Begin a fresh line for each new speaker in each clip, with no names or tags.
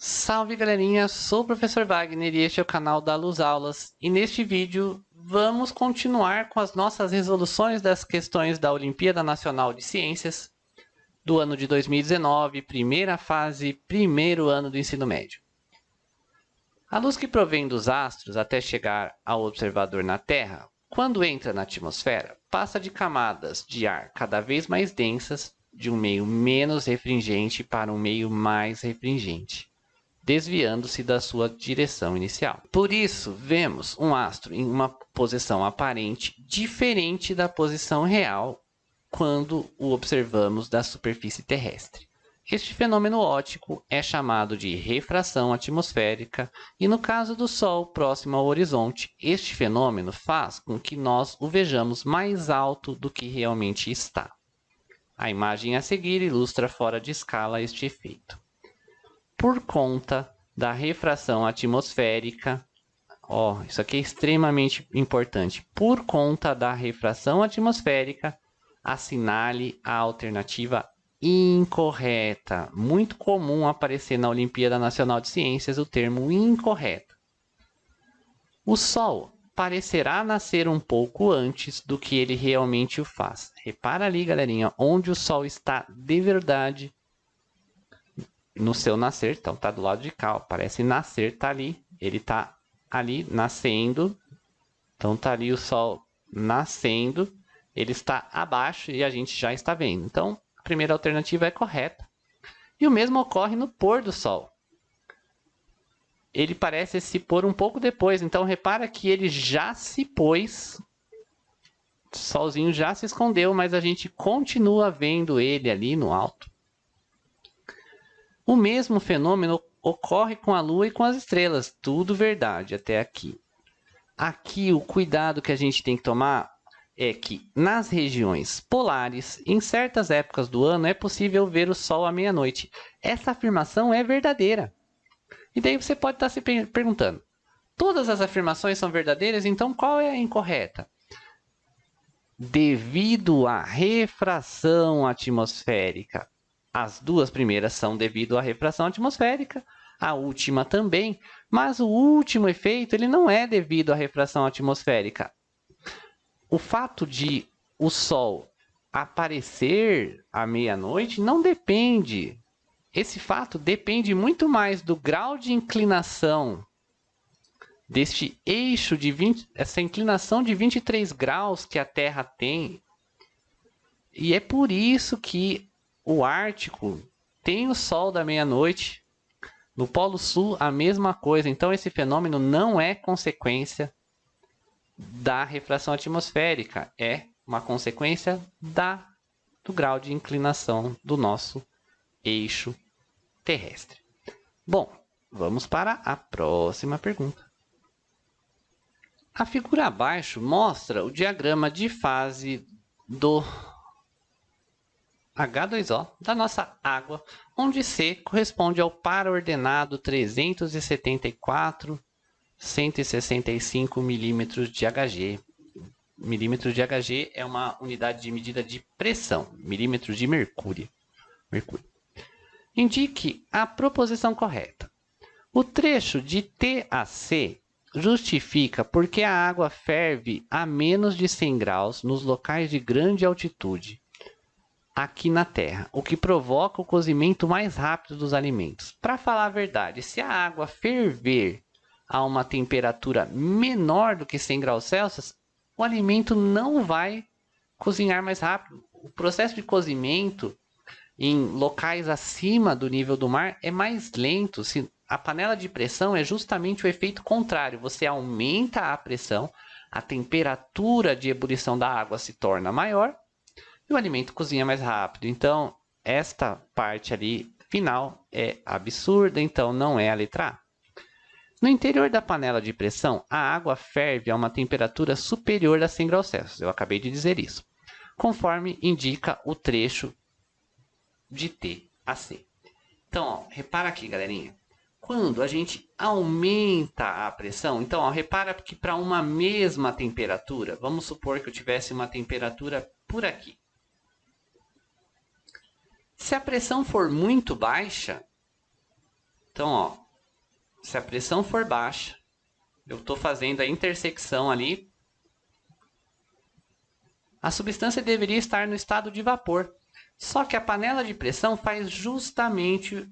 Salve galerinha, sou o professor Wagner e este é o canal da Luz Aulas. E neste vídeo vamos continuar com as nossas resoluções das questões da Olimpíada Nacional de Ciências do ano de 2019, primeira fase, primeiro ano do ensino médio. A luz que provém dos astros até chegar ao observador na Terra, quando entra na atmosfera, passa de camadas de ar cada vez mais densas, de um meio menos refringente para um meio mais refringente, desviando-se da sua direção inicial. Por isso, vemos um astro em uma posição aparente diferente da posição real quando o observamos da superfície terrestre. Este fenômeno óptico é chamado de refração atmosférica e, no caso do Sol próximo ao horizonte, este fenômeno faz com que nós o vejamos mais alto do que realmente está. A imagem a seguir ilustra fora de escala este efeito. Por conta da refração atmosférica, isso aqui é extremamente importante. Por conta da refração atmosférica, assinale a alternativa incorreta. Muito comum aparecer na Olimpíada Nacional de Ciências o termo incorreto. O Sol parecerá nascer um pouco antes do que ele realmente o faz. Repara ali, galerinha, onde o Sol está de verdade no seu nascer. Então, está do lado de cá, ó, parece nascer, está ali. Ele está ali nascendo. Então, está ali o Sol nascendo. Ele está abaixo e a gente já está vendo. Então, a primeira alternativa é correta. E o mesmo ocorre no pôr do Sol. Ele parece se pôr um pouco depois. Então, repara que ele já se pôs. O solzinho já se escondeu, mas a gente continua vendo ele ali no alto. O mesmo fenômeno ocorre com a Lua e com as estrelas. Tudo verdade até aqui. Aqui, o cuidado que a gente tem que tomar é que nas regiões polares, em certas épocas do ano, é possível ver o Sol à meia-noite. Essa afirmação é verdadeira. E daí você pode estar se perguntando, todas as afirmações são verdadeiras, então qual é a incorreta? Devido à refração atmosférica. As duas primeiras são devido à refração atmosférica, a última também, mas o último efeito ele não é devido à refração atmosférica. O fato de o Sol aparecer à meia-noite não depende. Esse fato depende muito mais do grau de inclinação deste eixo de essa inclinação de 23 graus que a Terra tem. E é por isso que o Ártico tem o Sol da meia-noite. No Polo Sul, a mesma coisa. Então, esse fenômeno não é consequência da refração atmosférica, é uma consequência do grau de inclinação do nosso eixo terrestre. Bom, vamos para a próxima pergunta. A figura abaixo mostra o diagrama de fase do H2O da nossa água, onde C corresponde ao par ordenado 374 165 milímetros de Hg. Milímetros de Hg é uma unidade de medida de pressão, milímetros de mercúrio. Indique a proposição correta. O trecho de T a C justifica porque a água ferve a menos de 100 graus nos locais de grande altitude aqui na Terra, o que provoca o cozimento mais rápido dos alimentos. Para falar a verdade, se a água ferver a uma temperatura menor do que 100 graus Celsius, o alimento não vai cozinhar mais rápido. O processo de cozimento em locais acima do nível do mar é mais lento. A panela de pressão é justamente o efeito contrário. Você aumenta a pressão, a temperatura de ebulição da água se torna maior e o alimento cozinha mais rápido. Então, esta parte ali final é absurda, então não é a letra A. No interior da panela de pressão, a água ferve a uma temperatura superior a 100 graus Celsius. Eu acabei de dizer isso. Conforme indica o trecho de T a C. Então, repara aqui, galerinha. Quando a gente aumenta a pressão, então, repara que para uma mesma temperatura, vamos supor que eu tivesse uma temperatura por aqui. Se a pressão for muito baixa, Então, ó, se a pressão for baixa, eu estou fazendo a intersecção ali, a substância deveria estar no estado de vapor. Só que a panela de pressão faz justamente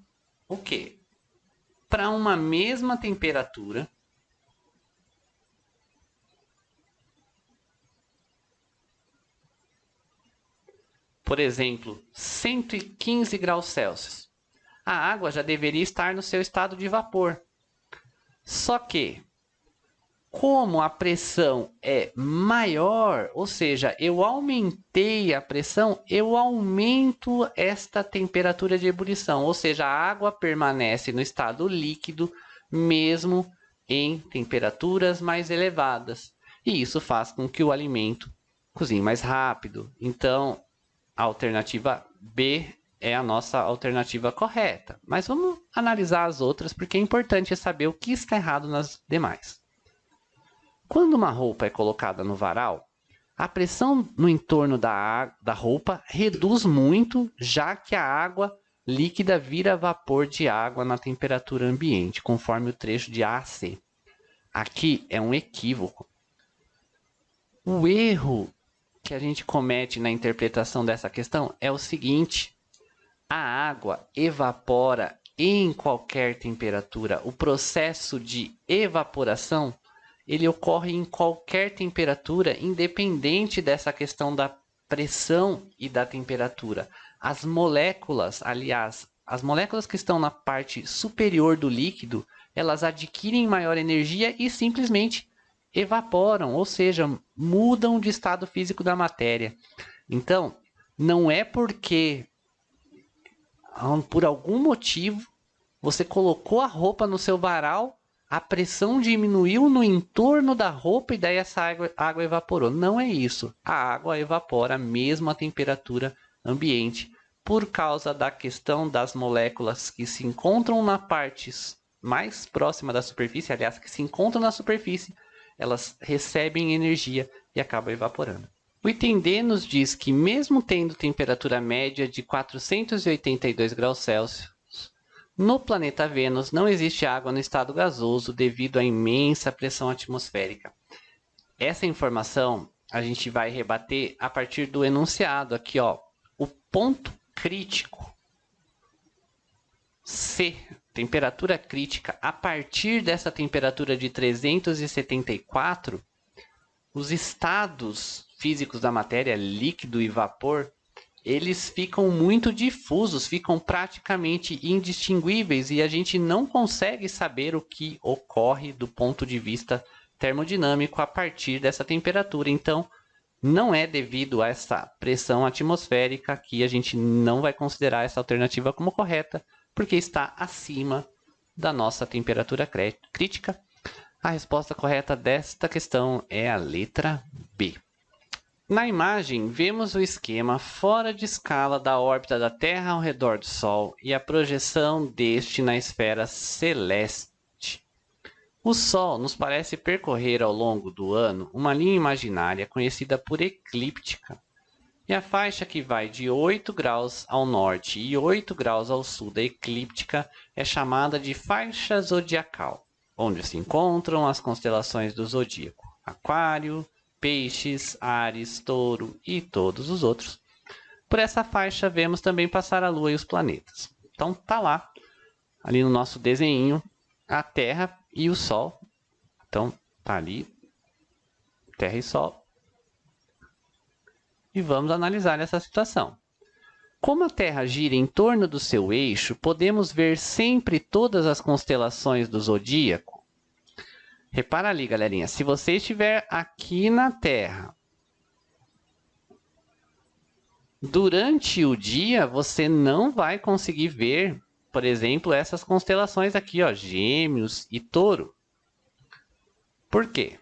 o quê? Para uma mesma temperatura, por exemplo, 115 graus Celsius, a água já deveria estar no seu estado de vapor. Só que, como a pressão é maior, ou seja, eu aumentei a pressão, eu aumento esta temperatura de ebulição, ou seja, a água permanece no estado líquido, mesmo em temperaturas mais elevadas. E isso faz com que o alimento cozinhe mais rápido. Então, a alternativa B é a nossa alternativa correta. Mas vamos analisar as outras, porque é importante saber o que está errado nas demais. Quando uma roupa é colocada no varal, a pressão no entorno da roupa reduz muito, já que a água líquida vira vapor de água na temperatura ambiente, conforme o trecho de A a C. Aqui é um equívoco. O erro que a gente comete na interpretação dessa questão é o seguinte: a água evapora em qualquer temperatura. O processo de evaporação, ele ocorre em qualquer temperatura, independente dessa questão da pressão e da temperatura. As moléculas, aliás, as moléculas que estão na parte superior do líquido, elas adquirem maior energia e simplesmente evaporam, ou seja, mudam de estado físico da matéria. Então, não é porque, por algum motivo, você colocou a roupa no seu varal, a pressão diminuiu no entorno da roupa e daí essa água evaporou. Não é isso. A água evapora mesmo a temperatura ambiente por causa da questão das moléculas que se encontram na parte mais próxima da superfície, aliás, que se encontram na superfície, elas recebem energia e acabam evaporando. O item D nos diz que mesmo tendo temperatura média de 482 graus Celsius, no planeta Vênus não existe água no estado gasoso devido à imensa pressão atmosférica. Essa informação a gente vai rebater a partir do enunciado aqui, ó. O ponto crítico C, temperatura crítica, a partir dessa temperatura de 374, os estados físicos da matéria, líquido e vapor, eles ficam muito difusos, ficam praticamente indistinguíveis e a gente não consegue saber o que ocorre do ponto de vista termodinâmico a partir dessa temperatura. Então, não é devido a essa pressão atmosférica que a gente não vai considerar essa alternativa como correta, porque está acima da nossa temperatura crítica. A resposta correta desta questão é a letra B. Na imagem, vemos o esquema fora de escala da órbita da Terra ao redor do Sol e a projeção deste na esfera celeste. O Sol nos parece percorrer ao longo do ano uma linha imaginária conhecida por eclíptica, e a faixa que vai de 8 graus ao norte e 8 graus ao sul da eclíptica é chamada de faixa zodiacal, onde se encontram as constelações do zodíaco: Aquário, Peixes, Áries, Touro e todos os outros. Por essa faixa vemos também passar a Lua e os planetas. Então tá lá, ali no nosso desenho, a Terra e o Sol. Então tá ali, Terra e Sol. E vamos analisar essa situação. Como a Terra gira em torno do seu eixo, podemos ver sempre todas as constelações do zodíaco. Repara ali, galerinha, se você estiver aqui na Terra, durante o dia você não vai conseguir ver, por exemplo, essas constelações aqui, ó, Gêmeos e Touro. Por quê?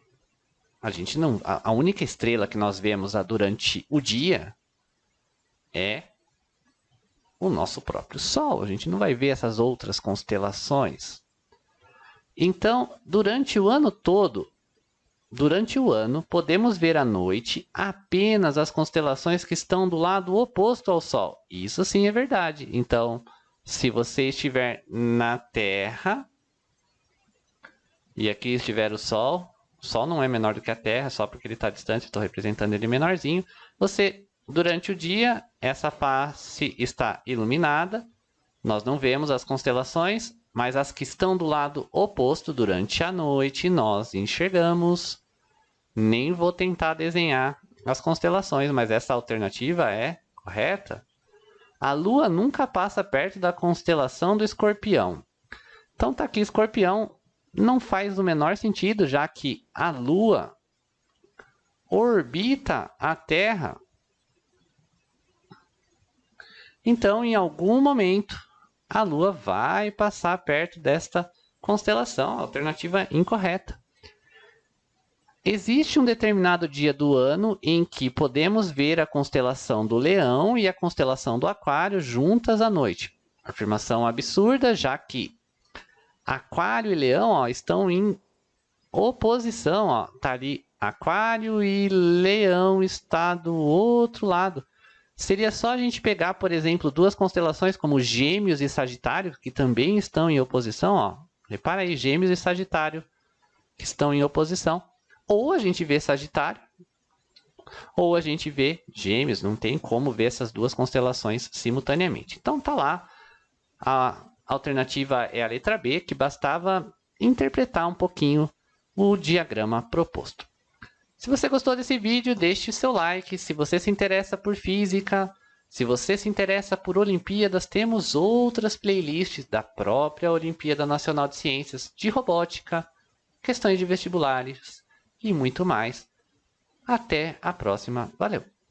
A única estrela que nós vemos durante o dia é o nosso próprio Sol. A gente não vai ver essas outras constelações. Então, durante o ano todo, podemos ver à noite apenas as constelações que estão do lado oposto ao Sol. Isso sim é verdade. Então, Se você estiver na Terra, e aqui estiver o Sol não é menor do que a Terra, só porque ele está distante, estou representando ele menorzinho. Durante o dia, essa face está iluminada, nós não vemos as constelações, mas as que estão do lado oposto durante a noite nós enxergamos. Nem vou tentar desenhar as constelações, mas essa alternativa é correta. A Lua nunca passa perto da constelação do Escorpião. Então tá aqui, Escorpião não faz o menor sentido, já que a Lua orbita a Terra. Então, em algum momento, a Lua vai passar perto desta constelação. Alternativa incorreta. Existe um determinado dia do ano em que podemos ver a constelação do Leão e a constelação do Aquário juntas à noite. Afirmação absurda, já que Aquário e Leão estão em oposição. Está ali Aquário e Leão está do outro lado. Seria só a gente pegar, por exemplo, duas constelações como Gêmeos e Sagitário, que também estão em oposição. Repara aí, Gêmeos e Sagitário, que estão em oposição. Ou a gente vê Sagitário, ou a gente vê Gêmeos. Não tem como ver essas duas constelações simultaneamente. Então tá lá. A alternativa é a letra B, que bastava interpretar um pouquinho o diagrama proposto. Se você gostou desse vídeo, deixe seu like. Se você se interessa por física, se você se interessa por Olimpíadas, temos outras playlists da própria Olimpíada Nacional de Ciências, de robótica, questões de vestibulares e muito mais. Até a próxima. Valeu!